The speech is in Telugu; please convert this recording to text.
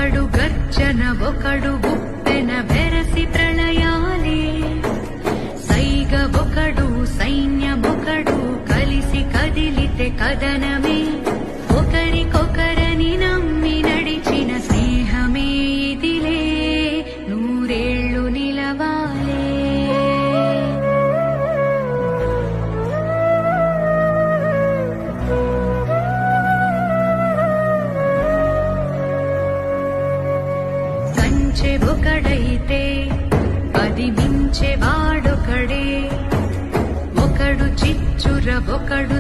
ఒకడు గర్జన ఒకడు ఉప్పెన వెరసి ప్రళయాలే సైగ ఒకడు సైన్యమొకడు కలిసి కదిలితే కదనమే ఒకరికొకరని నమ్మి నడిచిన స్నేహమే ఇదిలే నూరేళ్లు నిలవాలే. కంచె ఒకడైతే పది మించే వాడొకడే ఒకడు చిచ్చుర ఒకడు